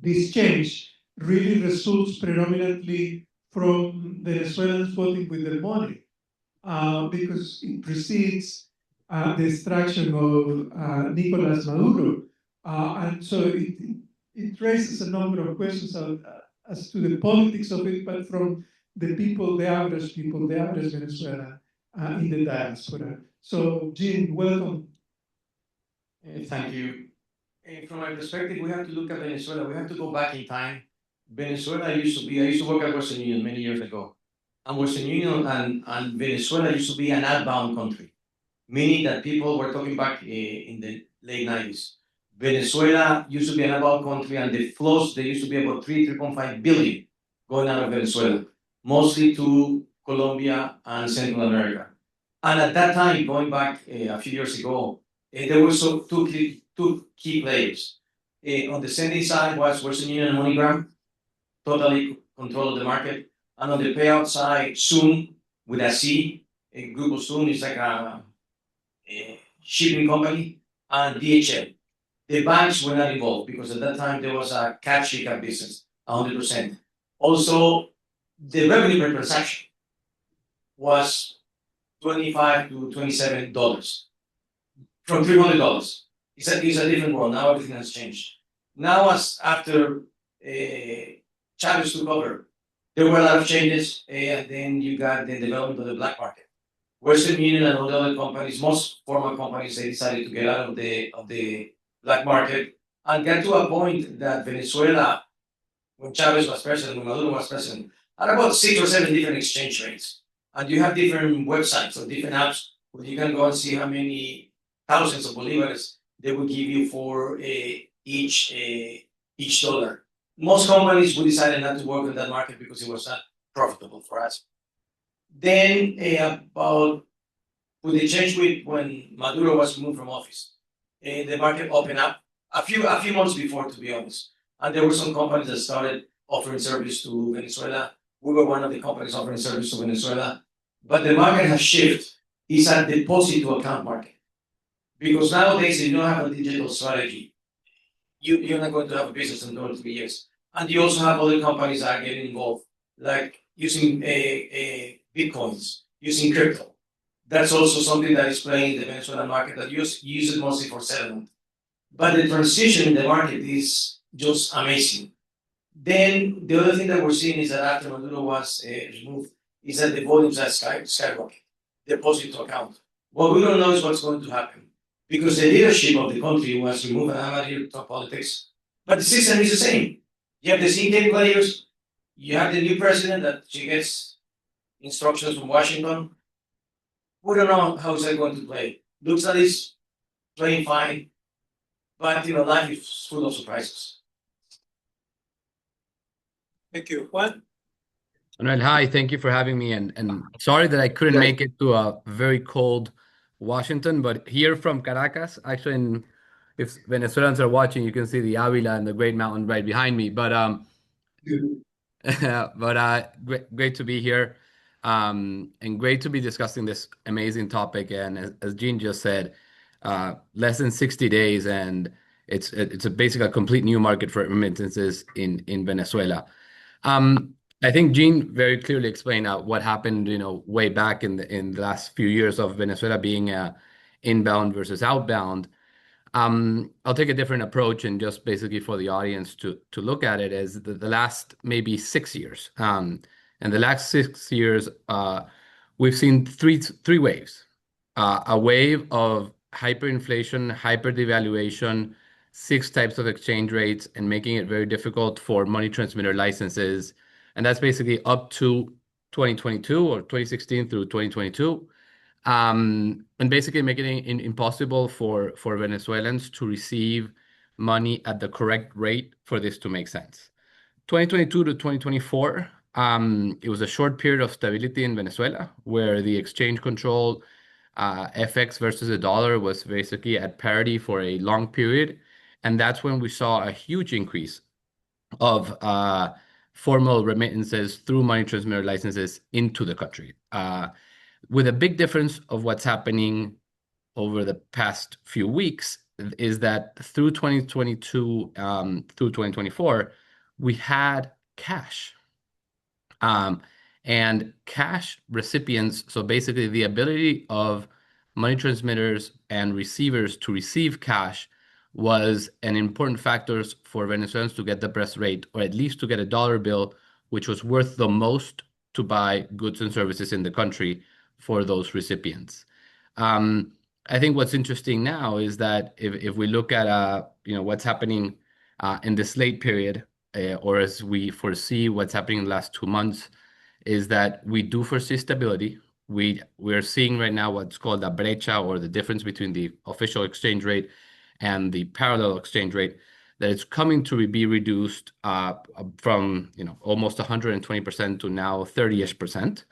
this change really results predominantly from Venezuelans voting with their money, because it precedes the extraction of Nicolas Maduro. And so it raises a number of questions as to the politics of it, but from the people, the average people, the average Venezuelan in the diaspora. So, Jean, welcome. Thank you. From my perspective, we have to look at Venezuela. We have to go back in time. Venezuela used to be, I used to work at Western Union many years ago. And Western Union and Venezuela used to be an outbound country, meaning that people were talking back in the late 90s. Venezuela used to be an outbound country, and the flows, there used to be about 3.5 billion going out of Venezuela, mostly to Colombia and Central America. And at that time, going back a few years ago, there were two key players. On the sending side was Western Union and MoneyGram, totally control of the market. And on the payout side, Zoom with a C, a group of Zoom is like a shipping company, and DHL. The banks were not involved because at that time there was a cash pickup business, 100%. Also, the revenue per transaction was $25 to $27 from $300. It's a different world. Now everything has changed. Now, after Chavez took over, there were a lot of changes, and then you got the development of the black market. Western Union and all the other companies, most formal companies, they decided to get out of the black market and get to a point that Venezuela, when Chavez was president, when Maduro was president, had about 6 or 7 different exchange rates. And you have different websites or different apps where you can go and see how many thousands of bolívares they will give you for each dollar. Most companies, we decided not to work in that market because it was not profitable for us. Then about with the change with when Maduro was removed from office, the market opened up a few months before, to be honest. And there were some companies that started offering service to Venezuela. We were one of the companies offering service to Venezuela. But the market has shifted. It's a deposit to account market. Because nowadays, if you don't have a digital strategy, you're not going to have a business in 2 or 3 years. And you also have other companies that are getting involved, like using Bitcoins, using crypto. That's also something that is playing in the Venezuelan market that use it mostly for settlement. But the transition in the market is just amazing. Then the other thing that we're seeing is that after Maduro was removed, is that the volumes are skyrocket, deposit to account. What we don't know is what's going to happen, because the leadership of the country was removed, and I'm not here to talk politics, but the system is the same. You have the same players, you have the new president that she gets instructions from Washington. We don't know how is that going to play. Looks like it's playing fine, but life is full of surprises. Thank you. Juan? Manuel, hi, thank you for having me. And sorry that I couldn't make it to a very cold Washington, but here from Caracas, actually, if Venezuelans are watching, you can see the Avila and the Great Mountain right behind me. But great to be here, and great to be discussing this amazing topic. And as Jean just said, less than 60 days, and it's basically a complete new market for remittances in Venezuela. I think Jean very clearly explained what happened, way back in the last few years of Venezuela being inbound versus outbound. I'll take a different approach, and just basically for the audience to look at it as the last maybe 6 years. And the last 6 years, we've seen three waves. A wave of hyperinflation, hyper devaluation, 6 types of exchange rates, and making it very difficult for money transmitter licenses. And that's basically up to 2022 or 2016 through 2022. And basically making it impossible for Venezuelans to receive money at the correct rate for this to make sense. 2022 to 2024, it was a short period of stability in Venezuela, where the exchange control FX versus the dollar was basically at parity for a long period. And that's when we saw a huge increase of formal remittances through money transmitter licenses into the country. With a big difference of what's happening over the past few weeks, is that through 2022 through 2024, we had cash. And cash recipients, so basically the ability of money transmitters and receivers to receive cash was an important factor for Venezuelans to get the best rate, or at least to get a dollar bill, which was worth the most to buy goods and services in the country for those recipients. I think what's interesting now is that if we look at what's happening in this late period, or as we foresee what's happening in the last 2 months, is that we do foresee stability. We're seeing right now what's called a brecha, or the difference between the official exchange rate and the parallel exchange rate, that it's coming to be reduced from almost 120% to now 30-ish%.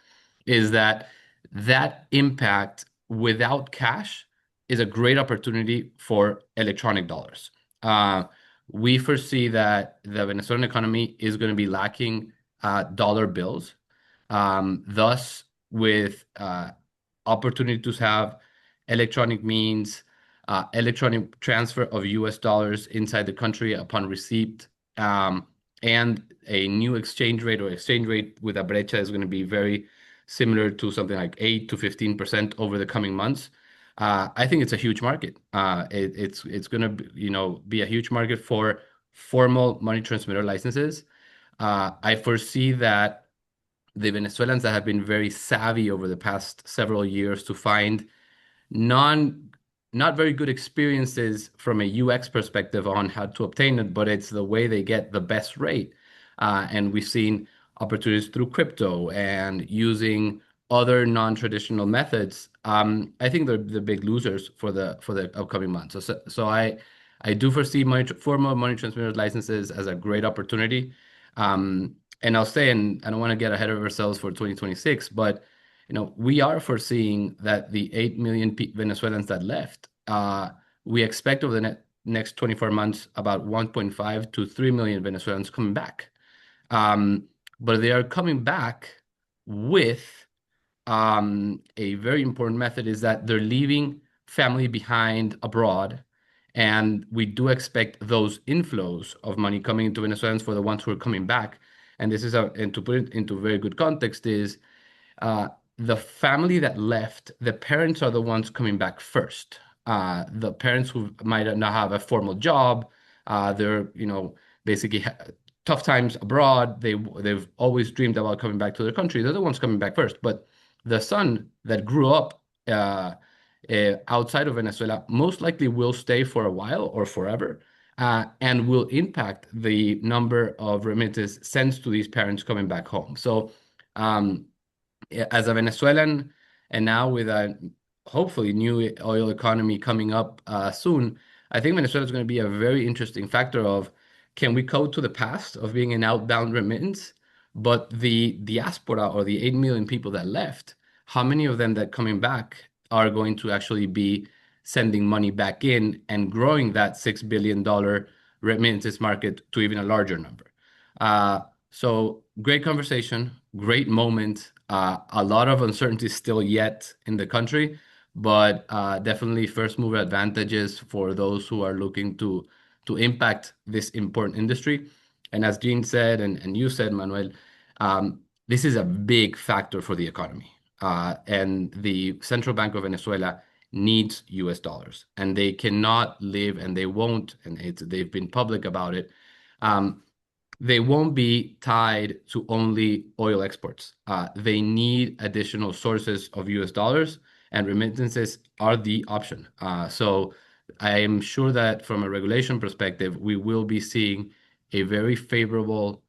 Is that impact without cash is a great opportunity for electronic dollars. We foresee that the Venezuelan economy is going to be lacking dollar bills. Thus, with opportunity to have electronic means, electronic transfer of US dollars inside the country upon receipt, and a new exchange rate, or exchange rate with a brecha, is going to be very similar to something like 8 to 15% over the coming months. I think it's a huge market. It's going to be a huge market for formal money transmitter licenses. I foresee that the Venezuelans that have been very savvy over the past several years to find not very good experiences from a UX perspective on how to obtain it, but it's the way they get the best rate. And we've seen opportunities through crypto and using other non-traditional methods. I think they're the big losers for the upcoming months. So I do foresee formal money transmitter licenses as a great opportunity. And I'll say, and I don't want to get ahead of ourselves for 2026, but we are foreseeing that the 8 million Venezuelans that left, we expect over the next 24 months about 1.5 to 3 million Venezuelans coming back. But they are coming back with a very important method, is that they're leaving family behind abroad. And we do expect those inflows of money coming into Venezuelans for the ones who are coming back. And and to put it into very good context, is the family that left, the parents are the ones coming back first. The parents who might not have a formal job, they're basically tough times abroad. They've always dreamed about coming back to their country. They're the ones coming back first. But the son that grew up outside of Venezuela most likely will stay for a while or forever, and will impact the number of remittances sent to these parents coming back home. So as a Venezuelan, and now with a hopefully new oil economy coming up soon, I think Venezuela is going to be a very interesting factor of, can we go to the past of being an outbound remittance, but the diaspora, or the 8 million people that left, how many of them that coming back are going to actually be sending money back in and growing that $6 billion remittances market to even a larger number? So great conversation, great moment. A lot of uncertainty still yet in the country, but definitely first mover advantages for those who are looking to impact this important industry. And as Jean said, and you said, Manuel, this is a big factor for the economy. And the Central Bank of Venezuela needs US dollars, and they cannot live, and they won't, and they've been public about it. They won't be tied to only oil exports. They need additional sources of US dollars, and remittances are the option. So I am sure that from a regulation perspective, we will be seeing a very favorable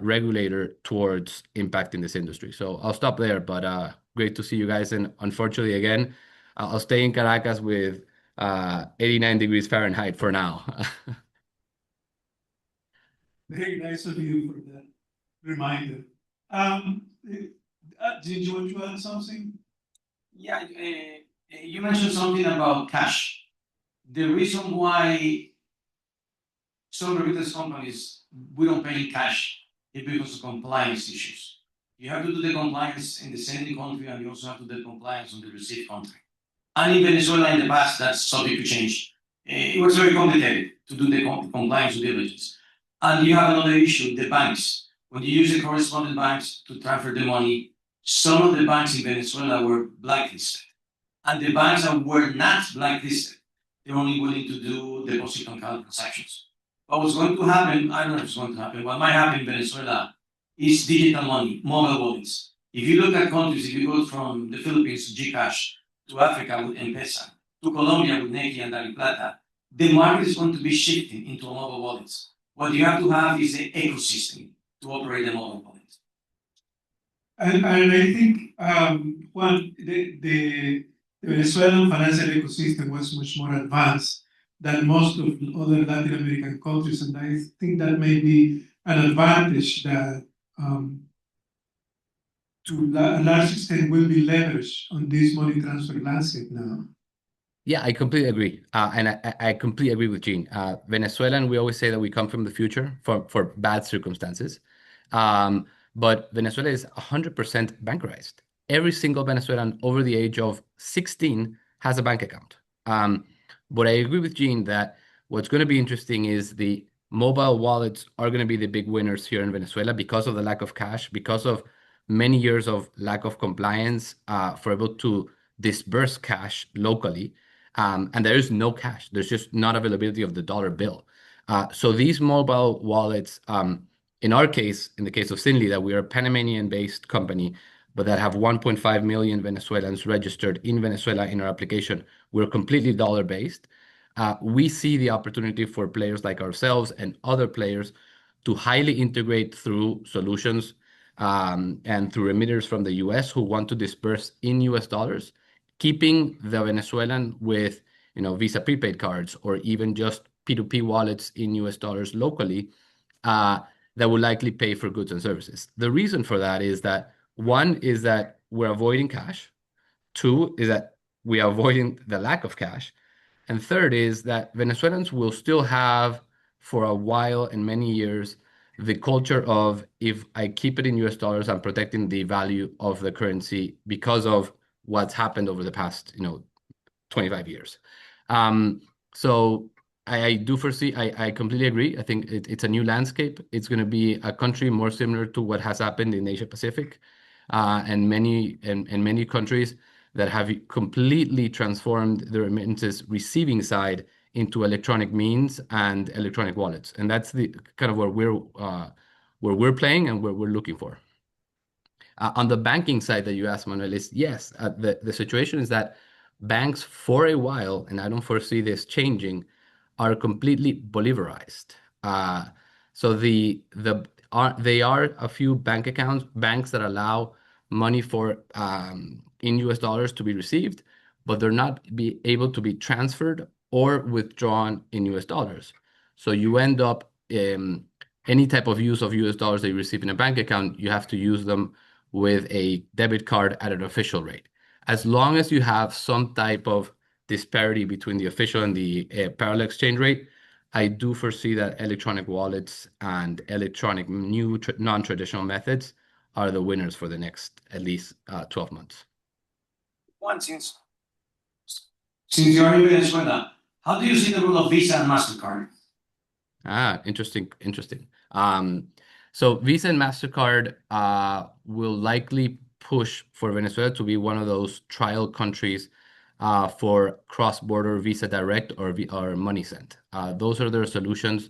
regulator towards impacting this industry. So I'll stop there, but great to see you guys. And unfortunately, again, I'll stay in Caracas with 89 degrees Fahrenheit for now. Very nice of you for that reminder. Did you want to add something? Yeah, you mentioned something about cash. The reason why some remittance companies, we don't pay in cash, is because of compliance issues. You have to do the compliance in the sending country, and you also have to do the compliance on the receipt country. And in Venezuela, in the past, that's subject to change. It was very complicated to do the compliance due diligence. And you have another issue, the banks. When you use the correspondent banks to transfer the money, some of the banks in Venezuela were blacklisted. And the banks that were not blacklisted, they're only willing to do deposit on account transactions. What was going to happen, I don't know if it's going to happen, what might happen in Venezuela is digital money, mobile wallets. If you look at countries, if you go from the Philippines to Gcash, to Africa with M-Pesa, to Colombia with Nequi and Plata, the market is going to be shifting into mobile wallets. What you have to have is the ecosystem to operate the mobile wallet. And I think Juan, the Venezuelan financial ecosystem was much more advanced than most of other Latin American countries, and I think that may be an advantage that to a large extent will be leveraged on this money transfer landscape now. Yeah, I completely agree. And I completely agree with Gene. Venezuelan, we always say that we come from the future for bad circumstances. But Venezuela is 100% bankerized. Every single Venezuelan over the age of 16 has a bank account. But I agree with Gene that what's going to be interesting is the mobile wallets are going to be the big winners here in Venezuela because of the lack of cash, because of many years of lack of compliance for able to disperse cash locally. And there is no cash. There's just not availability of the dollar bill. So these mobile wallets, in our case, in the case of Sinly, that we are a Panamanian-based company, but that have 1.5 million Venezuelans registered in Venezuela in our application, we're completely dollar-based. We see the opportunity for players like ourselves and other players to highly integrate through solutions and through remitters from the US who want to disperse in US dollars, keeping the Venezuelan with Visa prepaid cards or even just P2P wallets in US dollars locally that will likely pay for goods and services. The reason for that is that one is that we're avoiding cash. Two is that we are avoiding the lack of cash. And third is that Venezuelans will still have, for a while and many years, the culture of if I keep it in US dollars, I'm protecting the value of the currency because of what's happened over the past, 25 years. So I do foresee, I completely agree. I think it's a new landscape. It's going to be a country more similar to what has happened in Asia Pacific and many countries that have completely transformed the remittances receiving side into electronic means and electronic wallets. And that's the kind of where we're playing and where we're looking for. On the banking side that you asked, Manuel, is yes, the situation is that banks for a while, and I don't foresee this changing, are completely bolivarized. So they are a few banks that allow money for in US dollars to be received, but they're not be able to be transferred or withdrawn in US dollars. So you end up any type of use of US dollars that you receive in a bank account, you have to use them with a debit card at an official rate. As long as you have some type of disparity between the official and the parallel exchange rate, I do foresee that electronic wallets and electronic new non-traditional methods are the winners for the next at least 12 months. Since you're in Venezuela, how do you see the role of Visa and MasterCard? Interesting. So Visa and MasterCard will likely push for Venezuela to be one of those trial countries for cross-border Visa Direct or Money Sent. Those are their solutions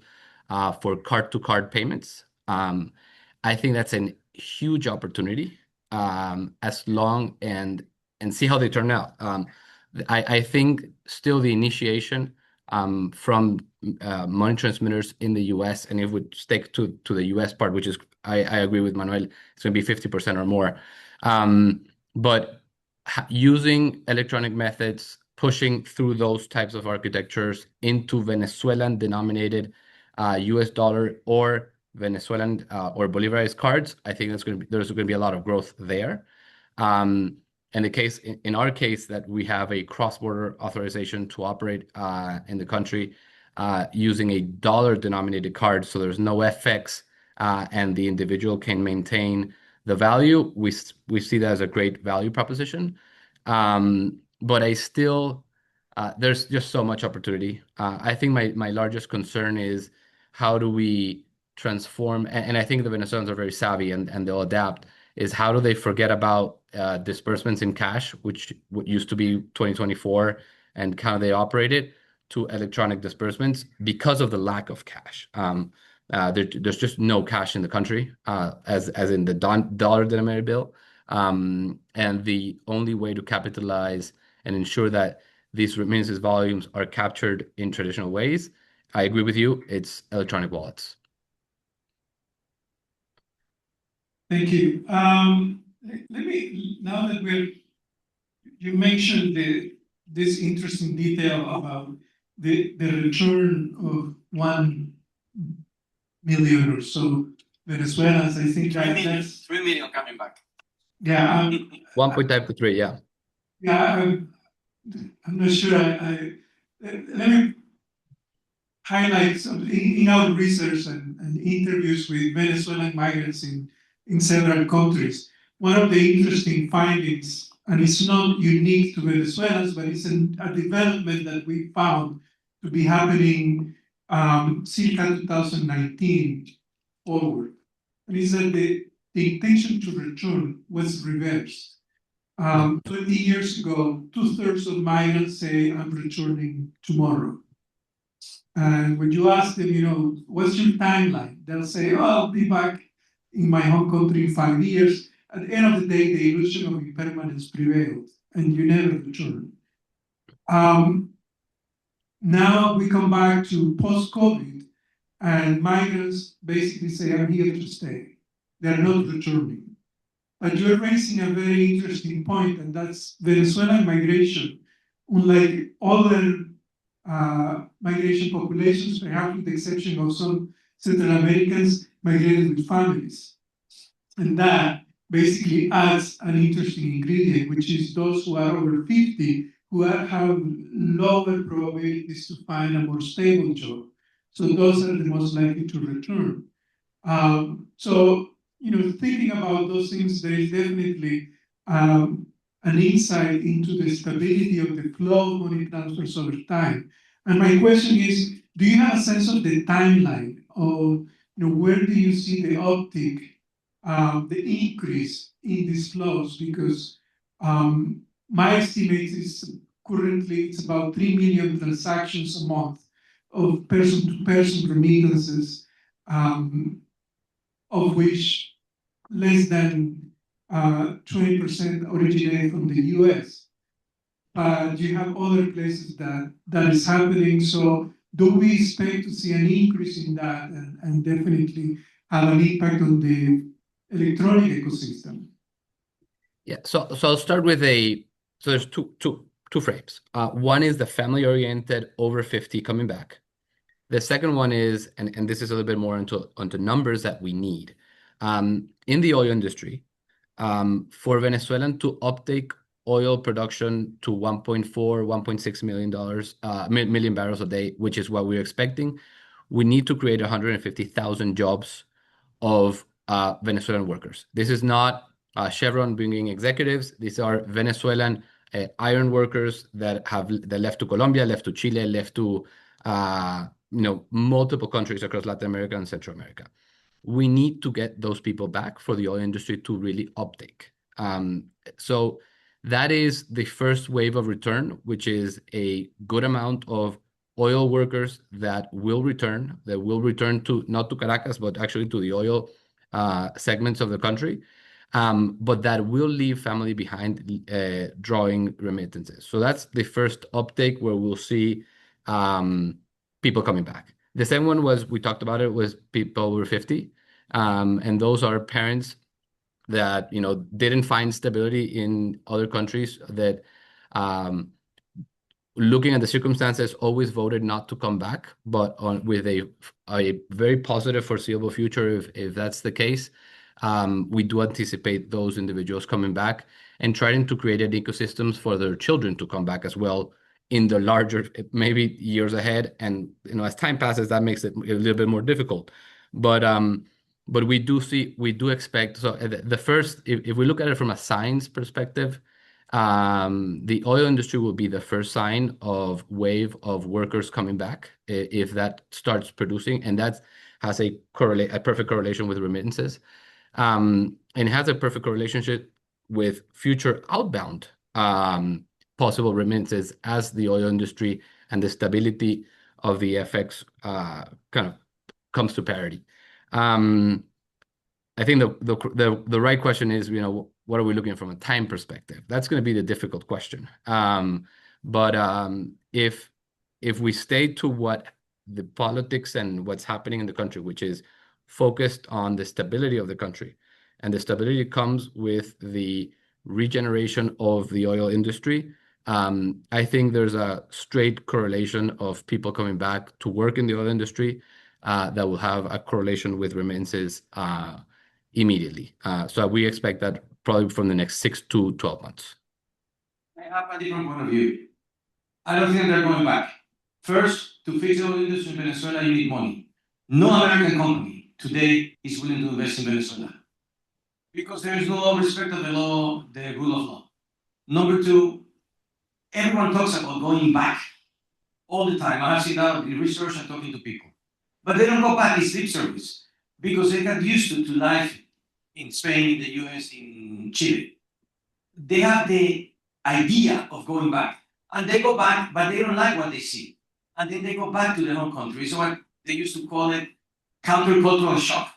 for card-to-card payments. I think that's a huge opportunity as long and see how they turn out. I think still the initiation from money transmitters in the US, and if we stick to the US part, which is, I agree with Manuel, it's going to be 50% or more. But using electronic methods, pushing through those types of architectures into Venezuelan denominated US dollar or Venezuelan or Bolivarized cards, I think there's going to be a lot of growth there. And in our case, that we have a cross-border authorization to operate in the country using a dollar-denominated card, so there's no FX, and the individual can maintain the value. We see that as a great value proposition. But I still there's just so much opportunity. I think my largest concern is how do we transform, and I think the Venezuelans are very savvy and they'll adapt, is how do they forget about disbursements in cash, which what used to be 2024, and how they operate it to electronic disbursements because of the lack of cash. There's just no cash in the country, as in the dollar-denominated bill. And the only way to capitalize and ensure that these remittances volumes are captured in traditional ways, I agree with you, it's electronic wallets. Thank you. Let me, now that you mentioned this interesting detail about the return of 1 million or so Venezuelans, I think that's 3 million coming back. yeah. 1.5 to 3, yeah. Yeah, I'm not sure. Let me highlight some in our research and interviews with Venezuelan migrants in several countries. One of the interesting findings, and it's not unique to Venezuelans, but it's a development that we found to be happening circa 2019 forward. And is that the intention to return was reversed. 20 years ago, 2/3 of migrants say, I'm returning tomorrow. And when you ask them, what's your timeline? They'll say, oh, I'll be back in my home country in 5 years. At the end of the day, the illusion of impermanence prevailed, and you never return. Now we come back to post-COVID, and migrants basically say, I'm here to stay. They're not returning. But you're raising a very interesting point, and that's Venezuelan migration. Unlike other migration populations, perhaps with the exception of some Central Americans, migrated with families. And that basically adds an interesting ingredient, which is those who are over 50 who have lower probabilities to find a more stable job. So those are the most likely to return. So, thinking about those things, there is definitely an insight into the stability of the flow of money transfers over time. And my question is, do you have a sense of the timeline of, where do you see the uptick, the increase in these flows? Because my estimate is currently it's about 3 million transactions a month of person-to-person remittances, of which less than 20% originate from the US. But you have other places that is happening. So do we expect to see an increase in that and definitely have an impact on the electronic ecosystem? Yeah, so I'll start with so there's two frames. One is the family-oriented over 50 coming back. The second one is, and this is a little bit more onto numbers that we need. In the oil industry, for Venezuelan to uptake oil production to 1.4, $1.6 million barrels a day, which is what we're expecting, we need to create 150,000 jobs of Venezuelan workers. This is not Chevron bringing executives. These are Venezuelan iron workers that left to Colombia, left to Chile, left to multiple countries across Latin America and Central America. We need to get those people back for the oil industry to really uptake. So that is the first wave of return, which is a good amount of oil workers that will return to not to Caracas, but actually to the oil segments of the country. But that will leave family behind drawing remittances. So that's the first uptake where we'll see people coming back. The second one we talked about it, was people over 50. And those are parents that, didn't find stability in other countries, that looking at the circumstances, always voted not to come back, but with a very positive foreseeable future, if that's the case. We do anticipate those individuals coming back and trying to create an ecosystems for their children to come back as well in the larger, maybe years ahead. And as time passes, that makes it a little bit more difficult. But we do expect. So the first, if we look at it from a science perspective, The oil industry will be the first sign of wave of workers coming back if that starts producing, and that has a perfect correlation with remittances, and has a perfect relationship with future outbound possible remittances as the oil industry and the stability of the FX kind of comes to parity. I think the right question is, what are we looking from a time perspective? That's going to be the difficult question. But if we stay to what the politics and what's happening in the country, which is focused on the stability of the country, and the stability comes with the regeneration of the oil industry, I think there's a straight correlation of people coming back to work in the oil industry that will have a correlation with remittances immediately. So we expect that probably from the next 6 to 12 months. I have a different point of view. I don't think they're going back. First, to fix the oil industry in Venezuela, you need money. No American company today is willing to invest in Venezuela because there is no respect of the law, the rule of law. Number two, everyone talks about going back all the time. I have seen that in research and talking to people. But they don't go back in sleep service because they got used to life in Spain, in the US, in Chile. They have the idea of going back. And they go back, but they don't like what they see. And then they go back to their home country. So what they used to call it countercultural shock.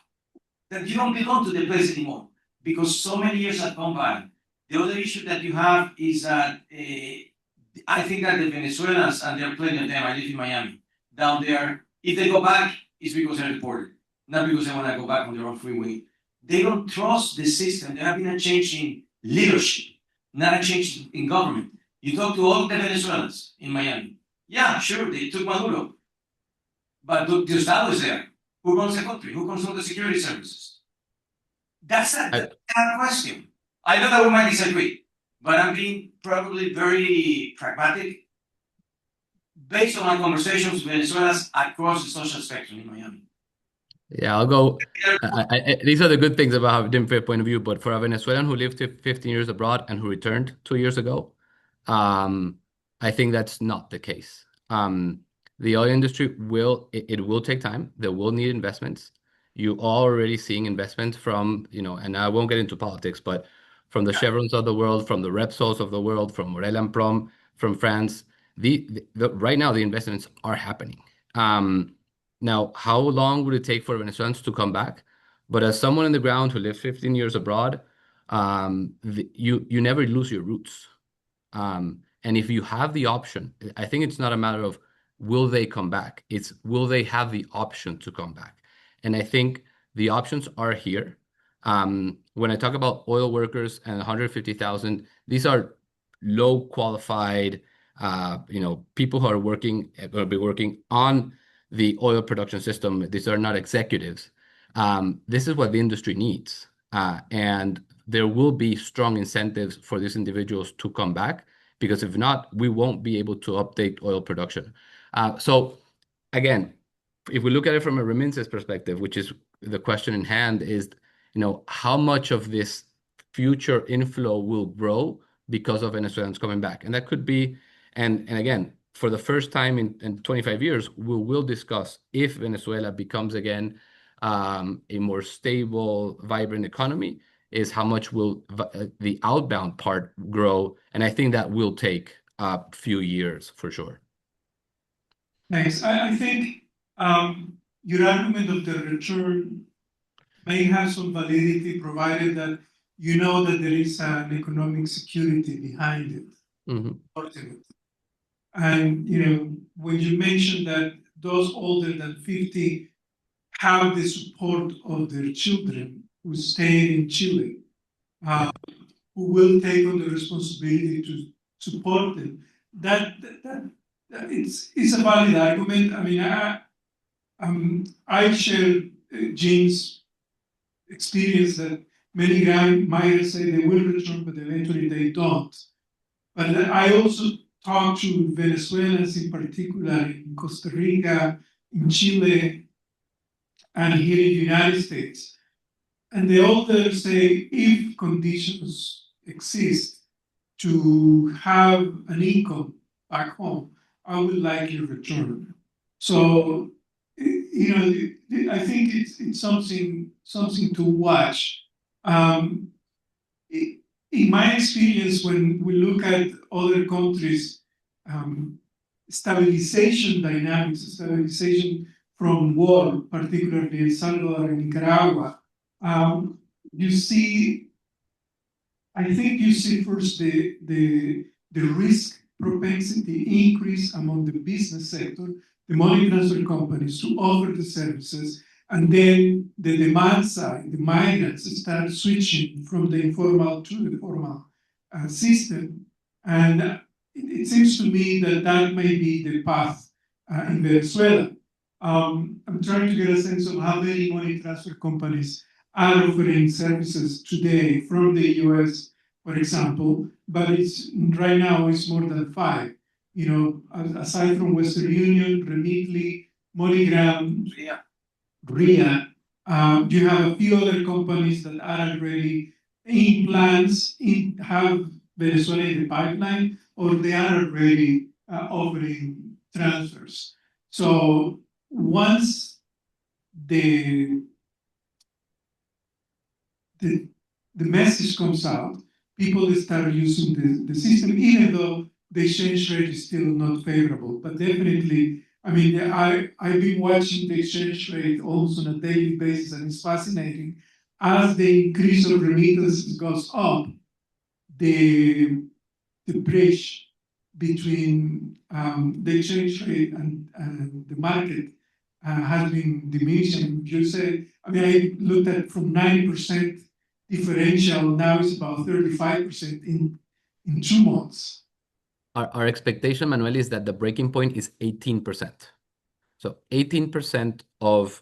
That you don't belong to the place anymore because so many years have gone by. The other issue that you have is that I think that the Venezuelans, and there are plenty of them, I live in Miami, down there, if they go back, it's because they're deported, not because they want to go back on their own free will. They don't trust the system. There has been a change in leadership, not a change in government. You talk to all the Venezuelans in Miami. Yeah, sure, they took Maduro. But the Estado is there. Who runs the country? Who controls the security services? That's a question. I know that we might disagree, but I'm being probably very pragmatic based on my conversations with Venezuelans across the social spectrum in Miami. Yeah, I'll go. These are the good things about having a different point of view. But for a Venezuelan who lived 15 years abroad and who returned 2 years ago, I think that's not the case. The oil industry will take time. They will need investments. You are already seeing investments from, and I won't get into politics, but from the Chevrons of the world, from the Repsols of the world, from Morel and Prom, from France. Right now, the investments are happening. Now, how long would it take for Venezuelans to come back? But as someone on the ground who lived 15 years abroad, you never lose your roots. And if you have the option, I think it's not a matter of will they come back. It's will they have the option to come back. And I think the options are here. When I talk about oil workers and 150,000, these are low qualified, people who are working, will be working on the oil production system. These are not executives. This is what the industry needs. And there will be strong incentives for these individuals to come back, because if not, we won't be able to update oil production. So again, if we look at it from a remittances perspective, which is the question in hand, is how much of this future inflow will grow because of Venezuelans coming back? And that could be, and again, for the first time in 25 years, we will discuss if Venezuela becomes again a more stable, vibrant economy, is how much will the outbound part grow. And I think that will take a few years for sure. Thanks. I think your argument of the return may have some validity, provided that you know that there is an economic security behind it. Mm-hmm. And when you mentioned that those older than 50 have the support of their children who stay in Chile, who will take on the responsibility to support them, that it's a valid argument. I mean, I share James' experience that many guys might say they will return, but eventually they don't. But I also talk to Venezuelans in particular in Costa Rica, in Chile, and here in the United States. And they all say if conditions exist, to have an income back home, I would likely return. So, I think it's something to watch. Um, in my experience, when we look at other countries, um, stabilization dynamics, stabilization from war, particularly El Salvador and Nicaragua, you see I think you see first the risk propensity increase among the business sector, the money transfer companies to offer the services, and then the demand side, the migrants start switching from the informal to the formal system. And it seems to me that that may be the path in Venezuela. I'm trying to get a sense of how many money transfer companies are offering services today from the US, for example, but it's right now it's more than five. Aside from Western Union, Remitly, MoneyGram, RIA, you have a few other companies that are already in plans, have Venezuela in the pipeline, or they are already offering transfers. So once the the, the message comes out, people start using the system, even though the exchange rate is still not favorable. But definitely, I mean, I've been watching the exchange rate almost on a daily basis, and it's fascinating. As the increase of remittances goes up, the bridge between the exchange rate and the market has been diminishing. You say, I mean, I looked at from 90% differential, now it's about 35% in 2 months. Our expectation, Manuel, is that the breaking point is 18%. So 18% of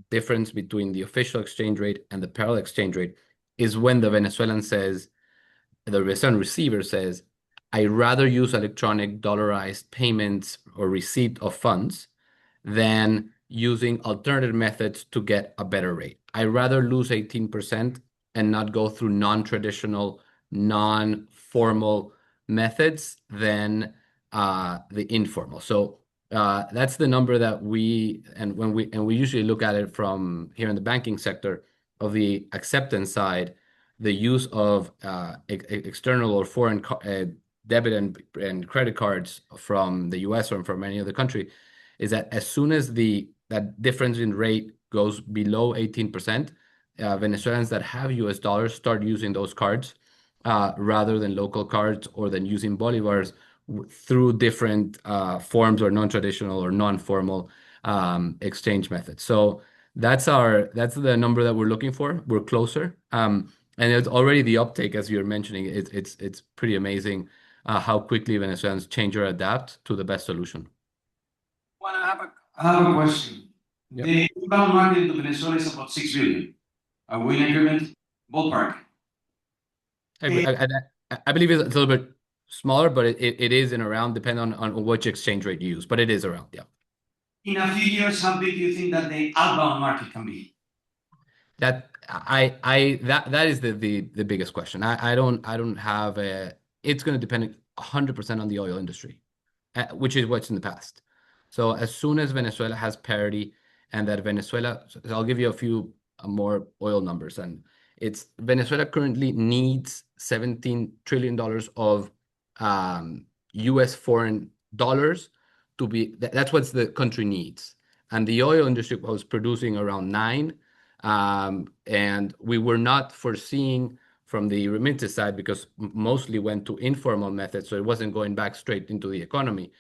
difference between the official exchange rate and the parallel exchange rate is when the Venezuelan receiver says, I rather use electronic dollarized payments or receipt of funds than using alternative methods to get a better rate. I rather lose 18% and not go through non-traditional, non-formal methods than the informal. So that's the number that we usually look at it from here in the banking sector of the acceptance side, the use of external or foreign debit and credit cards from the US or from any other country, is that as soon as that difference in rate goes below 18%, Venezuelans that have US dollars start using those cards rather than local cards or than using bolivars through different forms or non-traditional or non-formal exchange methods. So that's the number that we're looking for. We're closer. And it's already the uptake, as you're mentioning, it's pretty amazing how quickly Venezuelans change or adapt to the best solution. Well, I have a question. Yep. The inbound market to Venezuela is about 6 billion. Are we in agreement? Ballpark. I believe it's a little bit smaller, but it is in around, depending on which exchange rate you use, but it is around, yeah. In a few years, how big do you think that the outbound market can be? That is the biggest question. I don't have a. It's going to depend 100% on the oil industry, which is what's in the past. So as soon as Venezuela has parity, and that Venezuela, so I'll give you a few more oil numbers, and it's Venezuela currently needs $17 trillion of U.S. foreign dollars to be. That's what the country needs, and the oil industry was producing around nine. And we were not foreseeing from the remittance side because mostly went to informal methods, so it wasn't going back straight into the economy.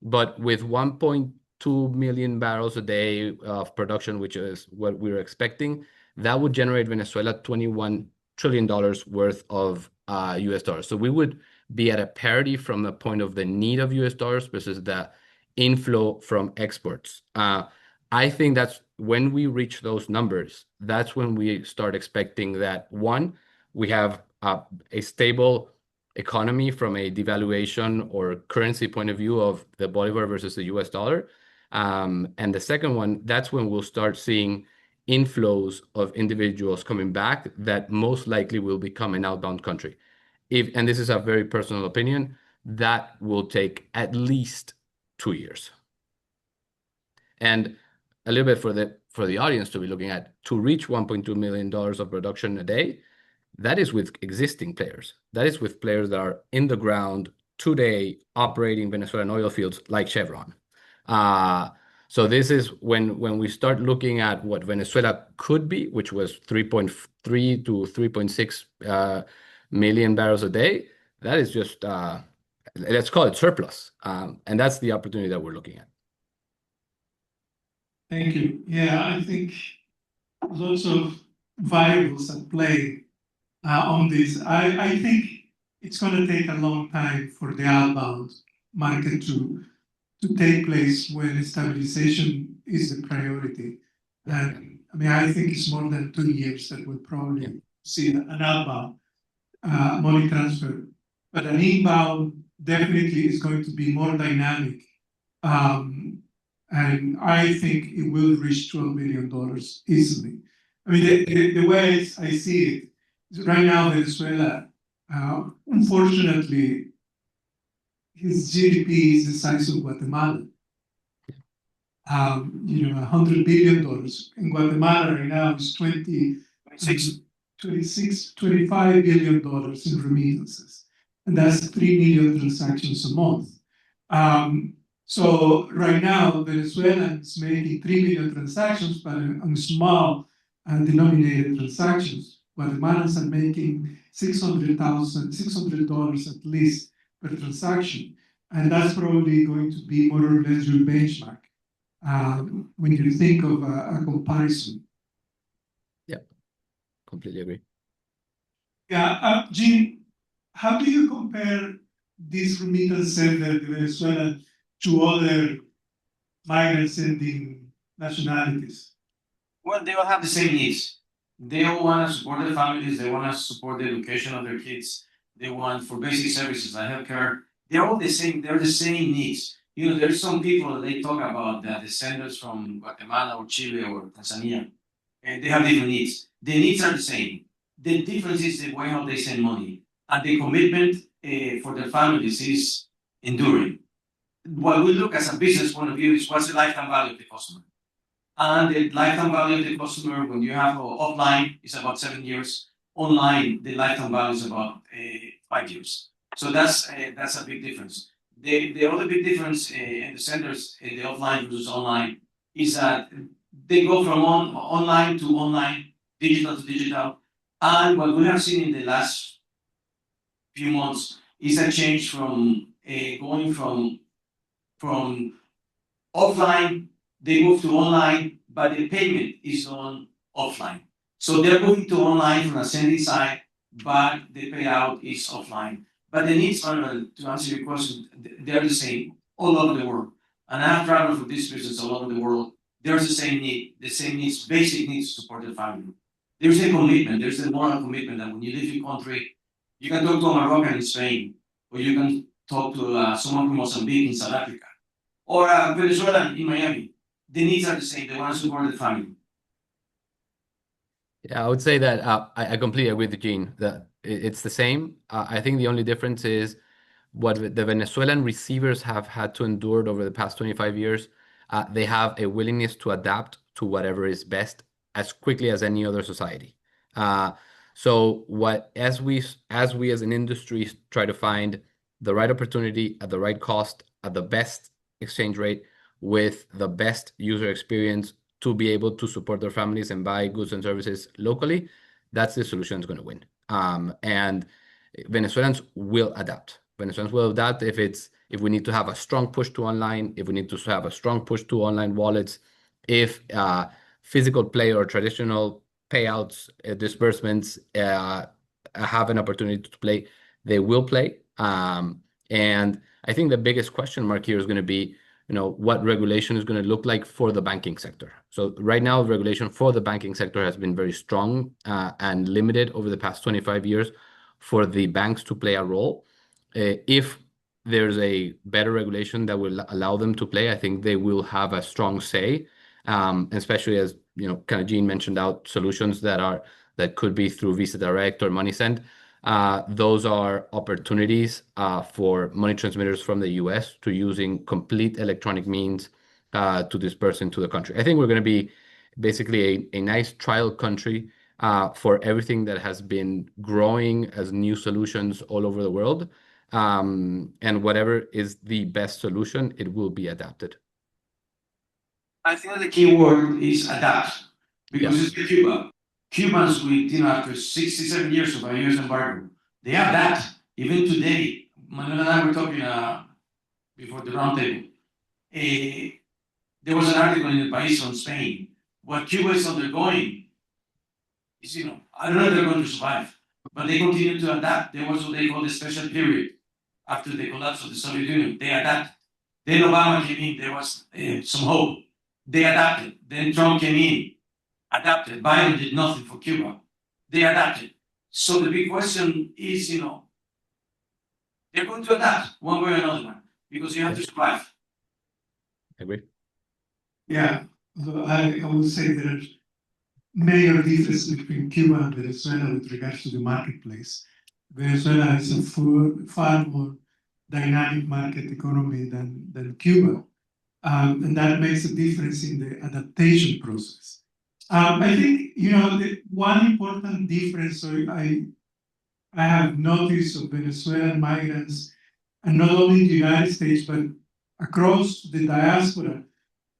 But with 1.2 million barrels a day of production, which is what we were expecting, that would generate Venezuela $21 trillion worth of US dollars. So we would be at a parity from the point of the need of US dollars versus the inflow from exports. I think that's when we reach those numbers, that's when we start expecting that, one, we have a stable economy from a devaluation or currency point of view of the bolivar versus the US dollar. And the second one, that's when we'll start seeing inflows of individuals coming back that most likely will become an outbound country. and this is a very personal opinion, that will take at least 2 years. And a little bit for the audience to be looking at, to reach $1.2 million of production a day, that is with existing players. That is with players that are in the ground today operating Venezuelan oil fields like Chevron. So this is when we start looking at what Venezuela could be, which was 3.3 to 3.6 million barrels a day. That is just, let's call it surplus. And that's the opportunity that we're looking at. Thank you. Yeah, I think lots of variables at play on this. I think it's going to take a long time for the outbound market to take place when stabilization is the priority. And I mean, I think it's more than 2 years that we'll probably see an outbound money transfer. But an inbound definitely is going to be more dynamic. And I think it will reach $12 billion easily. I mean, the way I see it, is right now, Venezuela, unfortunately, his GDP is the size of Guatemala. $100 billion. In Guatemala right now is 26, $25 billion in remittances. And that's 3 million transactions a month. So right now, Venezuela is making 3 million transactions, but on small denominated transactions. Guatemalans are making $600 at least per transaction. And that's probably going to be more or less your benchmark when you think of a comparison. Yeah, completely agree. Yeah, Jean, how do you compare this remittance center, the Venezuelan, to other migrant sending nationalities? Well, they all have the same needs. They all want to support their families. They want to support the education of their kids. They want for basic services like healthcare. They're all the same. They're the same needs. There's some people that they talk about that descendants from Guatemala or Chile or Tanzania, and they have different needs. The needs are the same. The difference is the way how they send money, and the commitment for their families is enduring. What we look as a business point of view is what's the lifetime value of the customer. And the lifetime value of the customer, when you have offline, is about 7 years. Online, the lifetime value is about 5 years. So that's a big difference. The other big difference in the centers in the offline versus online is that they go from online to online, digital to digital. And what we have seen in the last few months is a change from going from offline, they move to online, but the payment is on offline. So they're moving to online from the sending side, but the payout is offline. But the needs, to answer your question, they're the same all over the world. And I have traveled for this business all over the world. There's the same needs, basic needs to support the family. There's a commitment, there's a moral commitment that when you leave your country, you can talk to a Moroccan in Spain, or you can talk to someone from Mozambique in South Africa, or Venezuela in Miami. The needs are the same. They want to support the family. Yeah, I would say that I completely agree with Gene that it's the same. I think the only difference is what the Venezuelan receivers have had to endure over the past 25 years. They have a willingness to adapt to whatever is best as quickly as any other society. So as we as an industry try to find the right opportunity at the right cost at the best exchange rate with the best user experience to be able to support their families and buy goods and services locally, that's the solution that's going to win. And Venezuelans will adapt. Venezuelans will adapt if we need to have a strong push to online, if we need to have a strong push to online wallets, if physical play or traditional payouts, disbursements have an opportunity to play, they will play. And I think the biggest question mark here is going to be, what regulation is going to look like for the banking sector. So right now, regulation for the banking sector has been very strong and limited over the past 25 years for the banks to play a role. If there's a better regulation that will allow them to play, I think they will have a strong say, especially as kind of Gene mentioned out solutions that could be through Visa Direct or MoneySend. Those are opportunities for money transmitters from the US to using complete electronic means to disperse into the country. I think we're going to be basically a nice trial country for everything that has been growing as new solutions all over the world. And whatever is the best solution, it will be adapted. I think the key word is adapt, because it's like Cuba. Cubans, with after 67 years of a U.S. embargo, they adapt. Even today, Manuel and I were talking before the roundtable. There was an article in El País on Spain. What Cuba is undergoing is, I don't know if they're going to survive, but they continue to adapt. There was what they call the special period after the collapse of the Soviet Union. They adapt. Then Obama came in. There was some hope. They adapted. Then Trump came in, adapted. Biden did nothing for Cuba. They adapted. So the big question is, they're going to adapt one way or another, because you have to survive. I agree. Yeah, I would say there's major difference between Cuba and Venezuela with regards to the marketplace. Venezuela is a far more dynamic market economy than Cuba, and that makes a difference in the adaptation process. I think the one important difference I have noticed of Venezuelan migrants, and not only in the United States but across the diaspora,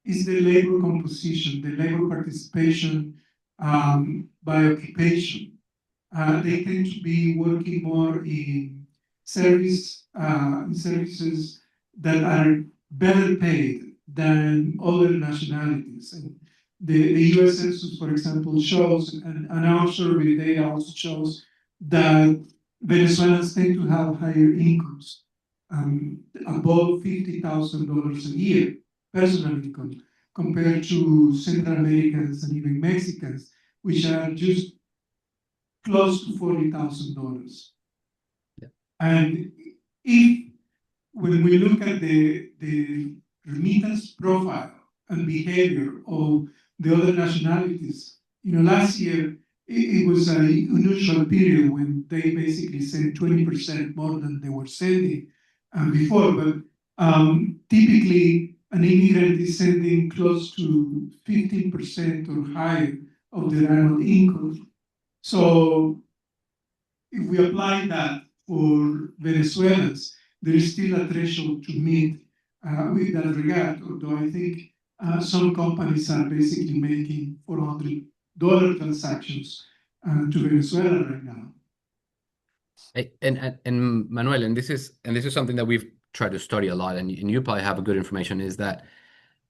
is the labor composition, the labor participation by occupation. They tend to be working more in services that are better paid than other nationalities. And the US Census, for example, shows, and our survey data also shows, that Venezuelans tend to have higher incomes, above $50,000 a year, personal income, compared to Central Americans and even Mexicans, which are just close to $40,000. Yeah. And when we look at the remittance profile and behavior of the other nationalities, last year it was an unusual period when they basically sent 20% more than they were sending before. But typically, an immigrant is sending close to 15% or higher of their annual income. So if we apply that for Venezuelans, there is still a threshold to meet with that regard, although I think some companies are basically making $400 transactions to Venezuela right now. And Manuel, and this is something that we've tried to study a lot, and you probably have a good information, is that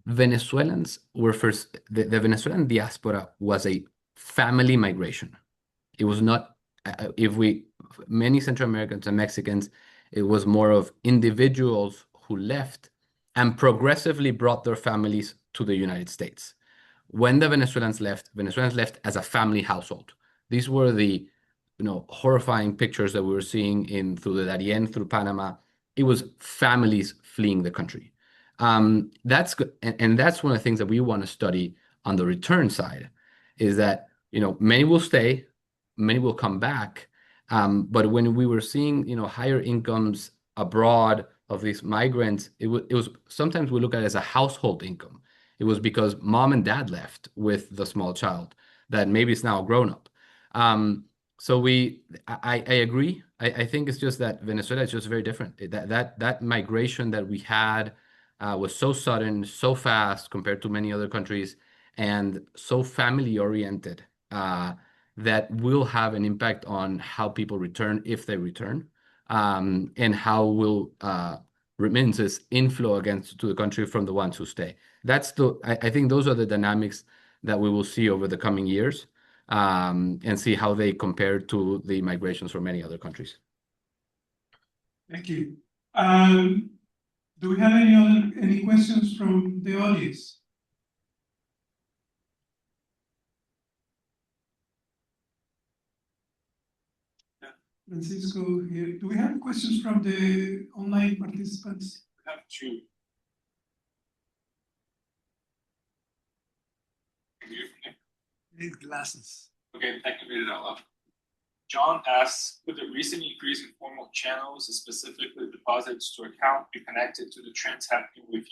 Venezuelans were first, the Venezuelan diaspora was a family migration. It was not, many Central Americans and Mexicans, it was more of individuals who left and progressively brought their families to the United States. When the Venezuelans left as a family household. These were the horrifying pictures that we were seeing through the Darien, through Panama. It was families fleeing the country. That's good, and that's one of the things that we want to study on the return side, is that many will stay, many will come back, but when we were seeing higher incomes abroad of these migrants, it was sometimes we look at it as a household income. It was because mom and dad left with the small child that maybe is now a grown up. So I agree. I think it's just that Venezuela is just very different. That migration that we had was so sudden, so fast compared to many other countries, and so family oriented that will have an impact on how people return, if they return, and how will remittances inflow to the country from the ones who stay. I think those are the dynamics that we will see over the coming years. And see how they compare to the migrations from many other countries. Thank you. Do we have any questions from the audience? Francisco here. Do we have questions from the online participants? We have two. Need glasses. Okay, I can read it out loud. John asks, could the recent increase in formal channels, specifically deposits to account, be connected to the trends happening with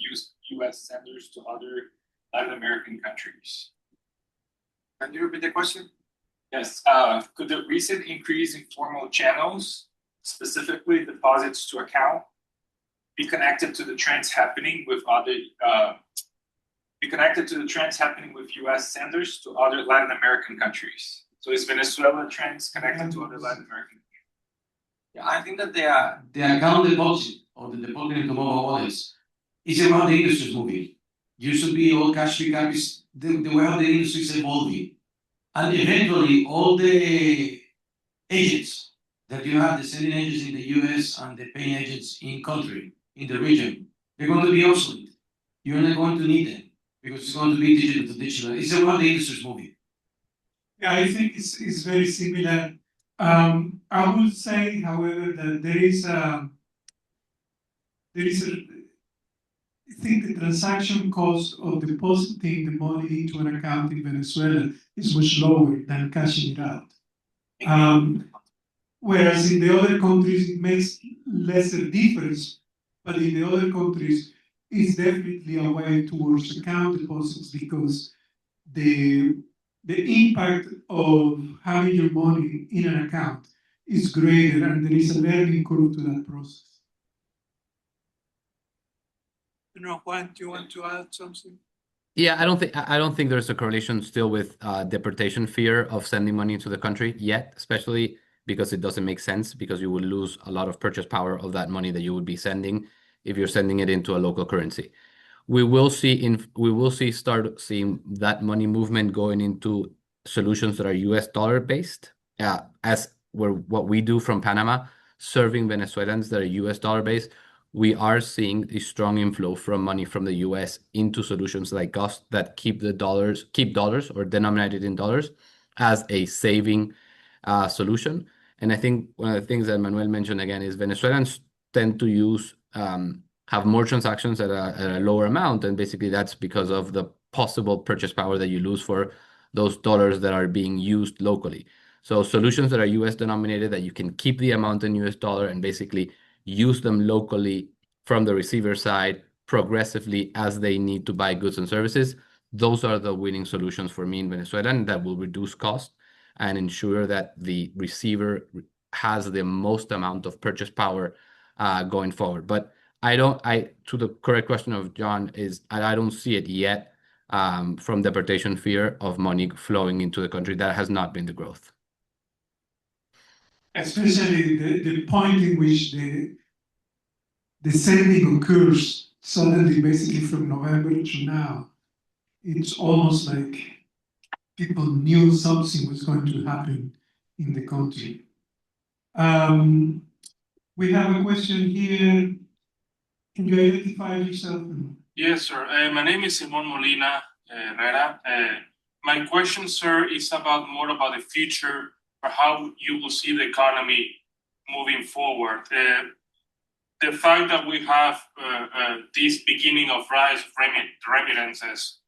U.S. senders to other Latin American countries? Can you repeat the question? Yes. Could the recent increase in formal channels, specifically deposits to account, be connected to the trends happening with U.S. senders to other Latin American countries? So is Venezuela trends connected to other Latin American countries? Yeah, I think that the account deposit or the deposit into mobile wallets is around the industry's moving. Used to be all cash pickup is the way how the industry is evolving. And eventually all the agents that you have, the sending agents in the US and the paying agents in country, in the region, they're going to be obsolete. You're not going to need them because it's going to be digital to digital. It's around the industry's moving. Yeah, I think it's very similar. I would say, however, that there is a I think the transaction cost of depositing the money into an account in Venezuela is much lower than cashing it out. Whereas in the other countries, it makes lesser difference, but in the other countries, it's definitely a way towards account deposits because the impact of having your money in an account is greater and there is a learning curve to that process. I don't know, Juan, do you want to add something? Yeah, I don't think there's a correlation still with deportation fear of sending money into the country yet, especially because it doesn't make sense because you will lose a lot of purchase power of that money that you would be sending if you're sending it into a local currency. We will start seeing that money movement going into solutions that are US dollar based, what we do from Panama, serving Venezuelans that are US dollar based. We are seeing a strong inflow from money from the US into solutions like us that keep dollars or denominated in dollars as a saving solution. And I think one of the things that Manuel mentioned again is Venezuelans tend to have more transactions at a lower amount, and basically that's because of the possible purchase power that you lose for those dollars that are being used locally. So solutions that are US denominated, that you can keep the amount in US dollar and basically use them locally from the receiver side progressively as they need to buy goods and services. Those are the winning solutions for me in Venezuela, and that will reduce cost and ensure that the receiver has the most amount of purchase power going forward. But to the correct question of John is I don't see it yet from deportation fear of money flowing into the country. That has not been the growth. Especially the point in which the sending occurs suddenly, basically from November to now. It's almost like people knew something was going to happen in the country. We have a question here. Can you identify yourself? Yes, sir. My name is Simon Molina Herrera. My question, sir, is more about the future or how you will see the economy moving forward. The fact that we have this beginning of rise of remittances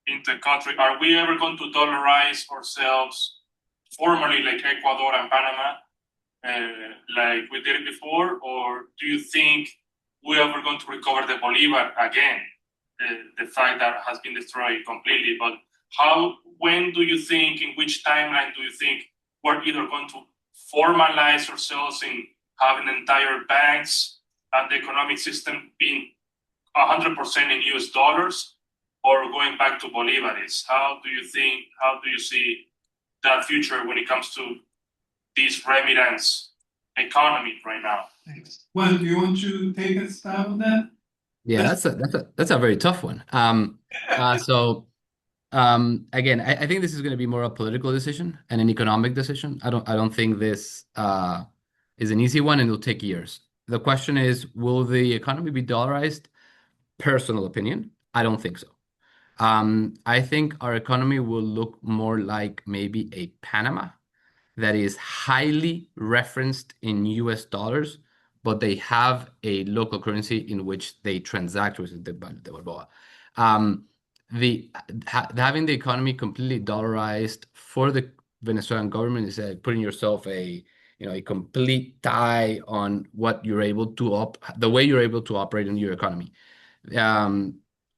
into the country, are we ever going to dollarize ourselves formally like Ecuador and Panama, like we did it before? Or do you think we are ever going to recover the Bolivar again? The fact that has been destroyed completely, but when do you think, in which timeline do you think we're either going to formalize ourselves in having entire banks and the economic system being 100% in US dollars, or going back to Bolivares? How do you see that future when it comes to this remittance economy right now? Thanks. Well, do you want to take a stab on that? Yeah, that's a very tough one. Again, I think this is going to be more a political decision and an economic decision. I don't think this is an easy one, and it'll take years. The question is, will the economy be dollarized? Personal opinion, I don't think so. I think our economy will look more like maybe a Panama that is highly referenced in US dollars, but they have a local currency in which they transact with the Balboa. Having the economy completely dollarized for the Venezuelan government is putting yourself a complete tie on what you're able to the way you're able to operate in your economy. Um,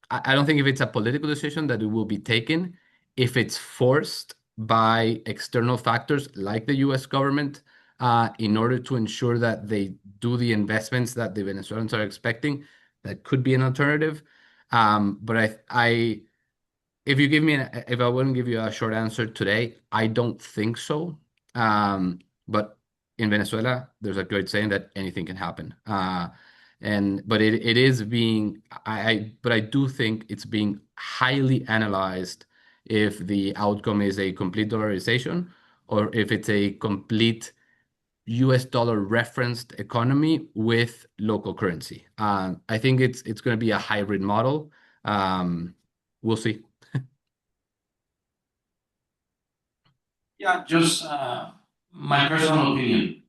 I don't think if it's a political decision that it will be taken, if it's forced by external factors like the U.S. government, in order to ensure that they do the investments that the Venezuelans are expecting, that could be an alternative. But if I wouldn't give you a short answer today, I don't think so. But in Venezuela, there's a great saying that anything can happen. But it is being, but I do think it's being highly analyzed if the outcome is a complete dollarization or if it's a complete US dollar referenced economy with local currency. I think it's going to be a hybrid model. We'll see. Yeah, just my personal opinion.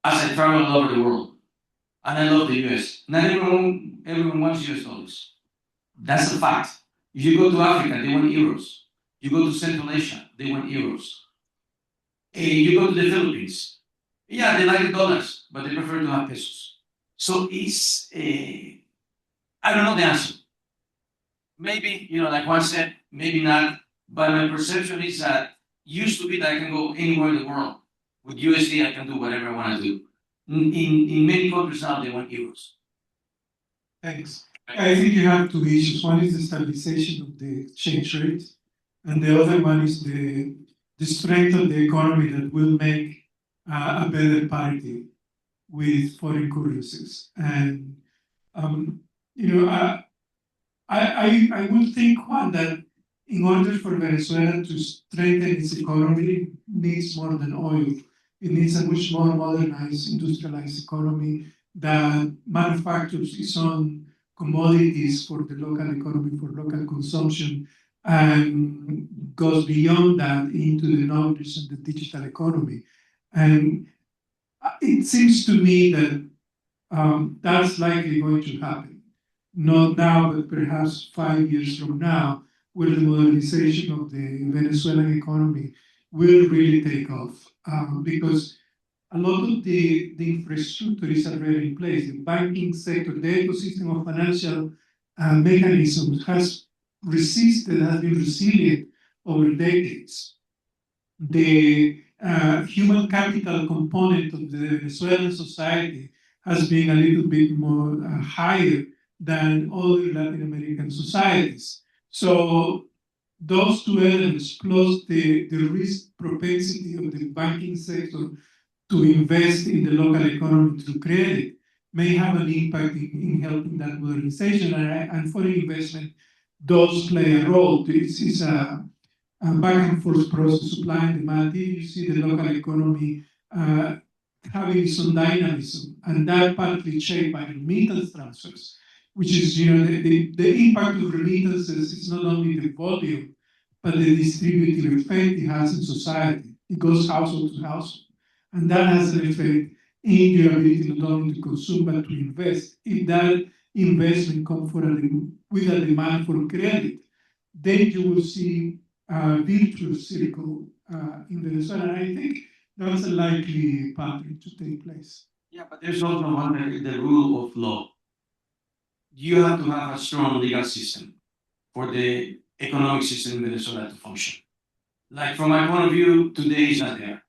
As I travel all over the world, and I love the US, not everyone wants US dollars. That's a fact. If you go to Africa, they want euros. You go to Central Asia, they want euros. You go to the Philippines, yeah, they like dollars, but they prefer to have pesos. So it's, I don't know the answer. Maybe, like Juan said, maybe not. But my perception is that used to be that I can go anywhere in the world. With USD, I can do whatever I want to do. In many countries now, they want euros. Thanks. I think you have two issues. One is the stabilization of the exchange rate, and the other one is the strength of the economy that will make a better parity with foreign currencies. And I would think, Juan, that in order for Venezuela to strengthen its economy, it needs more than oil. It needs a much more modernized, industrialized economy that manufactures its own commodities for the local economy, for local consumption, and goes beyond that into the knowledge and the digital economy. And it seems to me that that's likely going to happen. Not now, but perhaps 5 years from now, where the modernization of the Venezuelan economy will really take off. Because a lot of the infrastructure is already in place. The banking sector, the ecosystem of financial mechanisms has been resilient over decades. The human capital component of the Venezuelan society has been a little bit more higher than other Latin American societies. So those two elements, plus the risk propensity of the banking sector to invest in the local economy through credit, may have an impact in helping that modernization. And foreign investment does play a role. It's a back and forth process, supply and demand. You see the local economy having some dynamism, and that partly shaped by remittance transfers, which is, the impact of remittances is not only the volume, but the distributive effect it has in society. It goes household to household. And that has an effect in your ability not only to consume, but to invest. If that investment comes with a demand for credit, then you will see a virtuous circle in Venezuela. And I think that's a likely pattern to take place. Yeah, but there's also the rule of law. You have to have a strong legal system for the economic system in Venezuela to function. Like from my point of view, today is not there.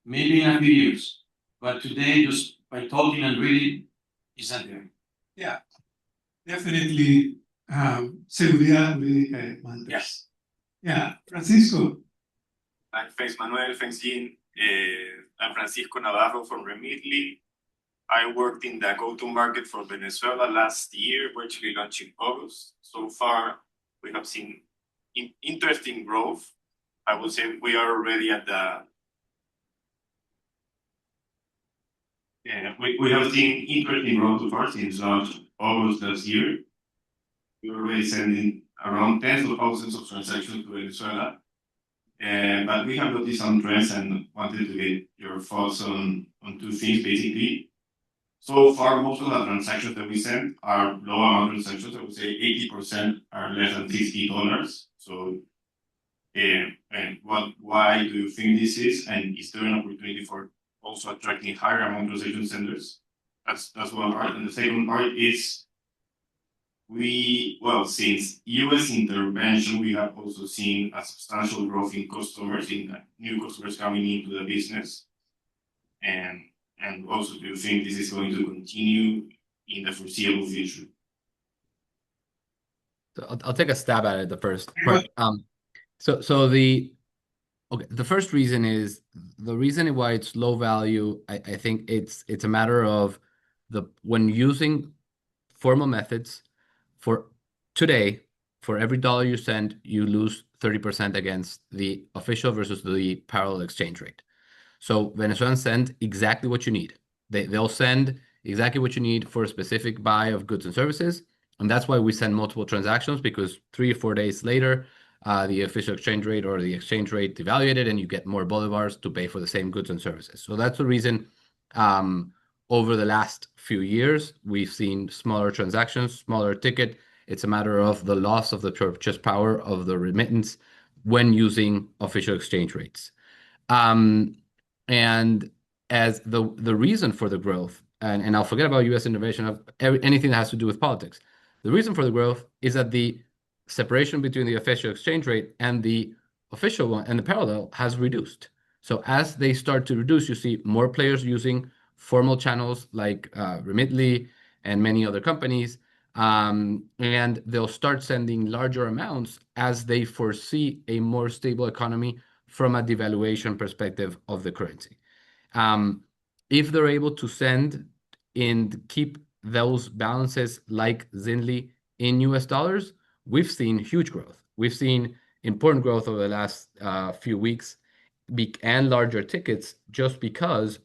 Maybe in a few years, but today, just by talking and reading, it's not there. Yeah, definitely. Seguridad jurídica matters. Yes. Yeah, Francisco. Thanks, Manuel. Thanks, Jean. I'm Francisco Navarro from Remitly. I worked in the go-to-market for Venezuela last year, virtually launched in August. So far, we have seen interesting growth. I would say we are already at the we have seen interesting growth so far since launch August last year. We're already sending around tens of thousands of transactions to Venezuela. But we have noticed some trends and wanted to get your thoughts on two things, basically. So far, most of the transactions that we send are low amount transactions. I would say 80% are less than $50. So And why do you think this is? And is there an opportunity for also attracting higher amount transaction centers? That's one part. And the second part is since US intervention, we have also seen a substantial growth in customers, in new customers coming into the business. And also, do you think this is going to continue in the foreseeable future? So I'll take a stab at it, the first part. The first reason is the reason why it's low value. I think it's a matter of when using formal methods for today, for every dollar you send, you lose 30% against the official versus the parallel exchange rate. So Venezuelans send exactly what you need. They'll send exactly what you need for a specific buy of goods and services. And that's why we send multiple transactions, because 3 or 4 days later, the official exchange rate or the exchange rate devaluated and you get more bolivars to pay for the same goods and services. So that's the reason over the last few years, we've seen smaller transactions, smaller ticket. It's a matter of the loss of the purchase power of the remittance when using official exchange rates. And as the reason for the growth, and I'll forget about US innovation of anything that has to do with politics. The reason for the growth is that the separation between the official exchange rate and the official one and the parallel has reduced. So as they start to reduce, you see more players using formal channels like Remitly and many other companies, and they'll start sending larger amounts as they foresee a more stable economy from a devaluation perspective of the currency. If they're able to send and keep those balances like Zinli in US dollars, we've seen huge growth. We've seen important growth over the last few weeks and larger tickets just because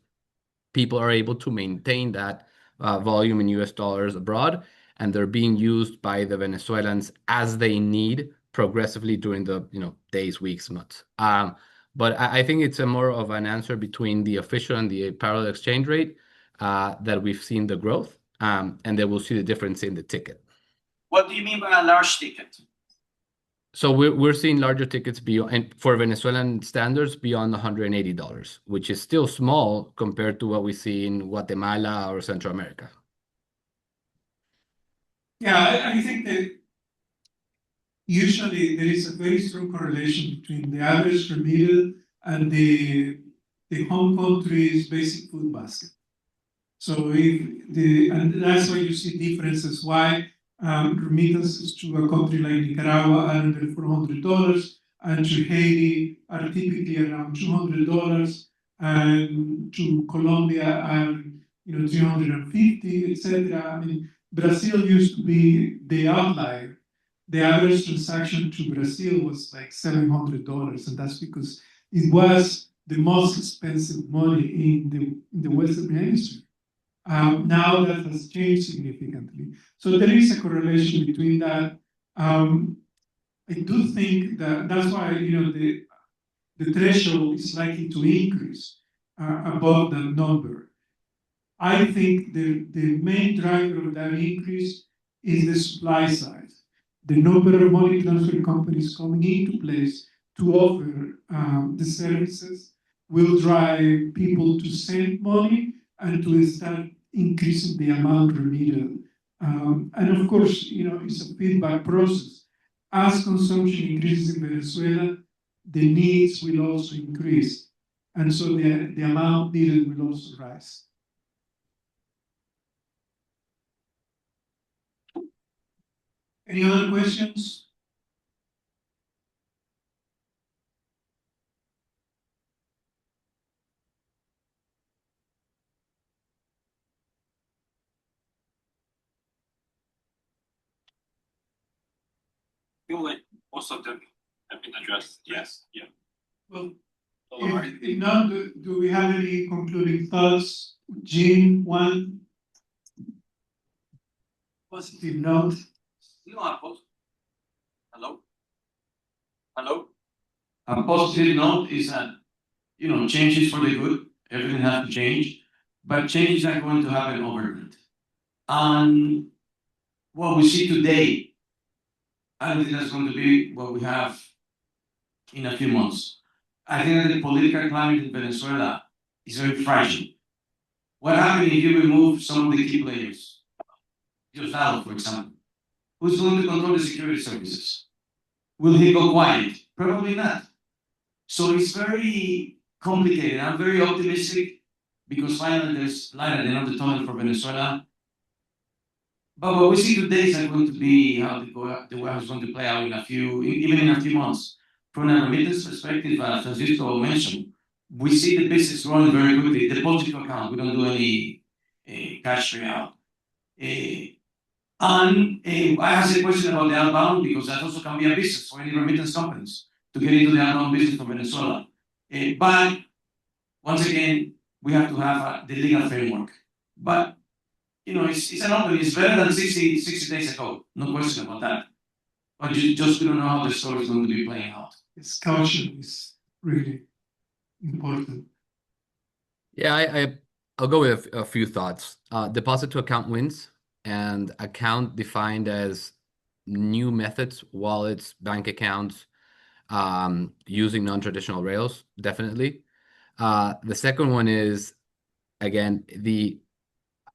people are able to maintain that volume in US dollars abroad, and they're being used by the Venezuelans as they need progressively during the days, weeks, months. But I think it's a more of an answer between the official and the parallel exchange rate that we've seen the growth, and then we'll see the difference in the ticket. What do you mean by a large ticket? So we're seeing larger tickets and for Venezuelan standards beyond $180, which is still small compared to what we see in Guatemala or Central America. Yeah, I think that usually there is a very strong correlation between the average remitter and the home country's basic food basket. So and that's why you see differences. Why remittances to a country like Nicaragua are under $400, and to Haiti are typically around $200, and to Colombia are $350, etc. I mean, Brazil used to be the outlier. The average transaction to Brazil was like $700, and that's because it was the most expensive money in the Western Hemisphere. Now that has changed significantly. So there is a correlation between that. I do think that's why the threshold is likely to increase above that number. I think the main driver of that increase is the supply side. The number of money transfer companies coming into place to offer the services will drive people to send money and to start increasing the amount remitted. And of course, it's a feedback process. As consumption increases in Venezuela, the needs will also increase. And so the amount needed will also rise. Any other questions? Most of them have been addressed. Yes. Yeah. Well, if not, do we have any concluding thoughts? Jean, one positive note? Hello? A positive note is that, change is for the good. Everything has to change, but changes are going to happen overnight. And what we see today, I don't think that's going to be what we have in a few months. I think that the political climate in Venezuela is very fragile. What happens if you remove some of the key players? Diosdado, for example. Who's going to control the security services? Will he go quiet? Probably not. So it's very complicated. I'm very optimistic because finally there's light at the end of the tunnel for Venezuela. But what we see today is not going to be how the war is going to play out even in a few months. From a remittance perspective, as Francisco mentioned, we see the business growing very quickly. Deposit account, we don't do any cash payout. I asked a question about the outbound because that also can be a business for any remittance companies to get into the outbound business from Venezuela. But once again, we have to have the legal framework. But it's an open. It's better than 60 days ago. No question about that. But we don't know how the story is going to be playing out. This caution is really important. Yeah, I'll go with a few thoughts. Deposit to account wins, and account defined as new methods, wallets, bank accounts, using non-traditional rails, definitely. The second one is, again,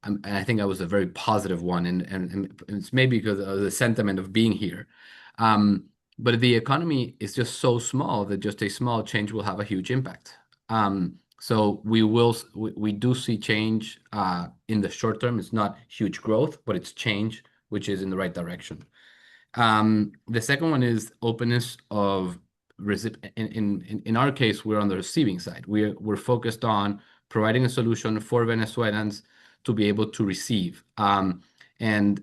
and I think that was a very positive one, and it's maybe because of the sentiment of being here. But the economy is just so small that just a small change will have a huge impact. So we do see change in the short term. It's not huge growth, but it's change, which is in the right direction. The second one is openness of in our case, we're on the receiving side. We're focused on providing a solution for Venezuelans to be able to receive. And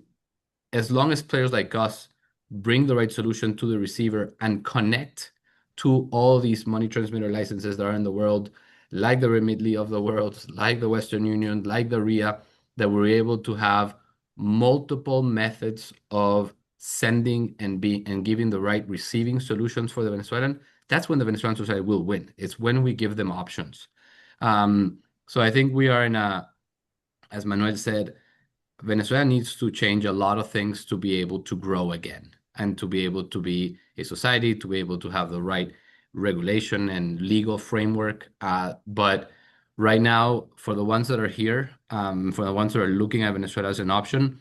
as long as players like us bring the right solution to the receiver and connect to all these money transmitter licenses that are in the world, like the Remitly of the world, like the Western Union, like the RIA, that we're able to have multiple methods of sending and giving the right receiving solutions for the Venezuelan, that's when the Venezuelan society will win. It's when we give them options. So I think we are as Manuel said, Venezuela needs to change a lot of things to be able to grow again and to be able to be a society, to be able to have the right regulation and legal framework. But right now, for the ones that are here, for the ones that are looking at Venezuela as an option,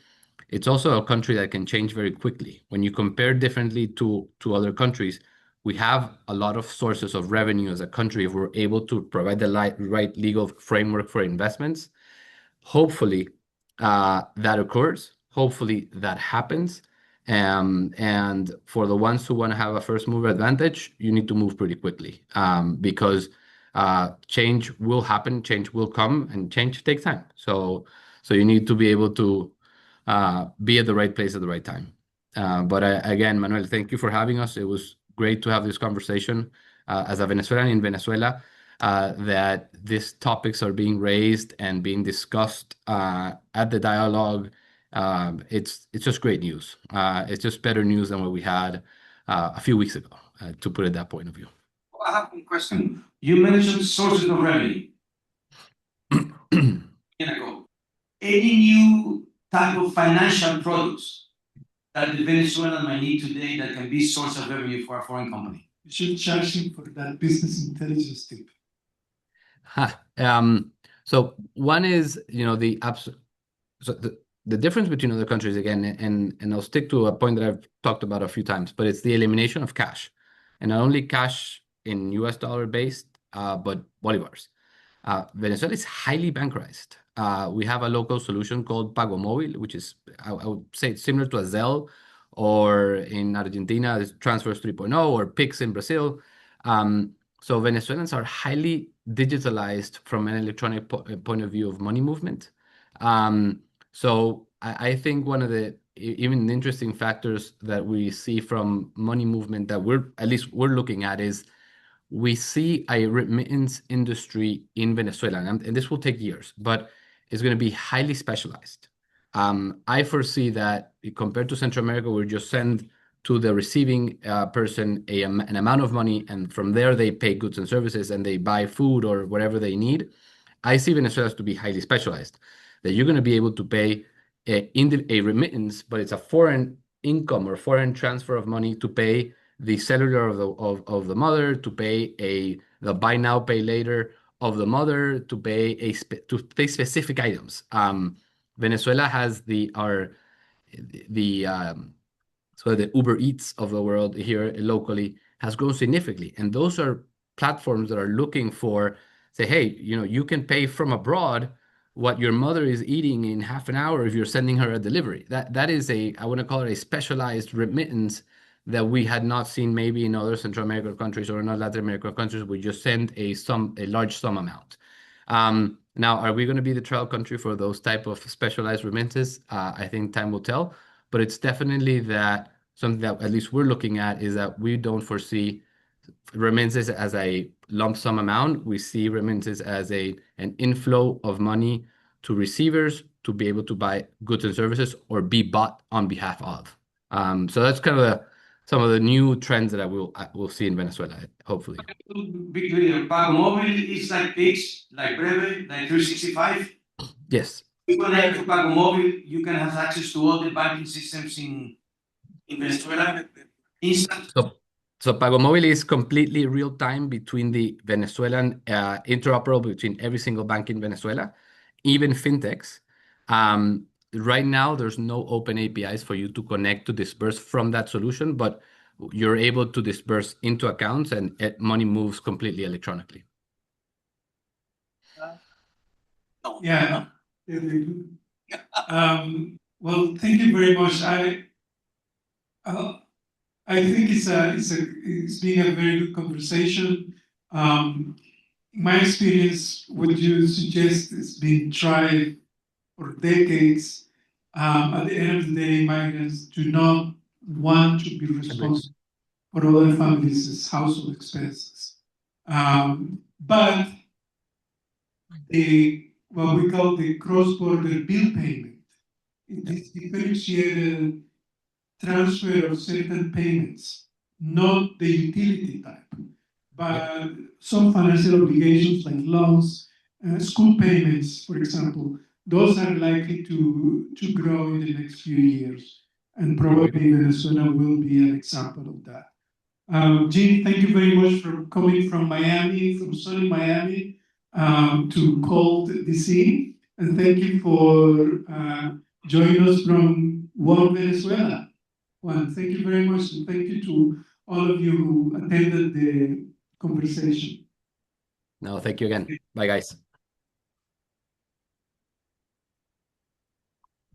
it's also a country that can change very quickly. When you compare differently to other countries, we have a lot of sources of revenue as a country if we're able to provide the right legal framework for investments. Hopefully, that occurs. Hopefully, that happens. And for the ones who want to have a first mover advantage, you need to move pretty quickly because change will happen, change will come, and change takes time. So you need to be able to be at the right place at the right time. But again, Manuel, thank you for having us. It was great to have this conversation as a Venezuelan in Venezuela, that these topics are being raised and being discussed at the dialogue. It's just great news. It's just better news than what we had a few weeks ago, to put it that point of view. I have one question. You mentioned sources of revenue. Any new type of financial products that the Venezuelan might need today that can be source of revenue for a foreign company? You should charge him for that business intelligence tip. So one is, the difference between other countries again, and I'll stick to a point that I've talked about a few times, but it's the elimination of cash, and not only cash in US dollar based, but bolivars. Venezuela is highly bankarized. We have a local solution called Pago Móvil, which is, I would say, it's similar to a Zelle, or in Argentina, it's Transfers 3.0, or Pix in Brazil. So Venezuelans are highly digitalized from an electronic point of view of money movement. So I think one of the even interesting factors that we see from money movement that we're looking at is we see a remittance industry in Venezuela, and this will take years, but it's going to be highly specialized. I foresee that compared to Central America, we just send to the receiving person an amount of money, and from there they pay goods and services and they buy food or whatever they need. I see Venezuela to be highly specialized, that you're going to be able to pay a remittance, but it's a foreign income or foreign transfer of money to pay the cellular of the mother, to pay the buy now, pay later of the mother, to pay specific items. Venezuela has the so the Uber Eats of the world here locally has grown significantly. And those are platforms that are looking for, say, hey, you can pay from abroad what your mother is eating in half an hour if you're sending her a delivery. That is I want to call it a specialized remittance that we had not seen maybe in other Central American countries or in other Latin American countries. We just send a large sum amount. Now, are we going to be the trial country for those type of specialized remittances? I think time will tell, but it's definitely something that at least we're looking at is that we don't foresee remittances as a lump sum amount. We see remittances as an inflow of money to receivers to be able to buy goods and services or be bought on behalf of. So that's kind of some of the new trends that we'll see in Venezuela, hopefully. Big video. Pago Móvil is like Pix, like Breve, like 365. Yes. You connect to Pago Móvil, you can have access to all the banking systems in Venezuela. Instant. So Pago Móvil is completely real time between the Venezuelan interoperable between every single bank in Venezuela, even fintechs. Right now, there's no open APIs for you to connect to disperse from that solution, but you're able to disperse into accounts and money moves completely electronically. Yeah. Well, thank you very much. I think it's been a very good conversation. In my experience, what you suggest has been tried for decades. At the end of the day, migrants do not want to be responsible for other families' household expenses. But what we call the cross-border bill payment, it is differentiated transfer of certain payments, not the utility type, but some financial obligations like loans, school payments, for example, those are likely to grow in the next few years. And probably Venezuela will be an example of that. Jean, thank you very much for coming from Miami, from sunny Miami, to cold DC. And thank you for joining us from warm Venezuela. Well, thank you very much, and thank you to all of you who attended the conversation. No, thank you again. Bye, guys.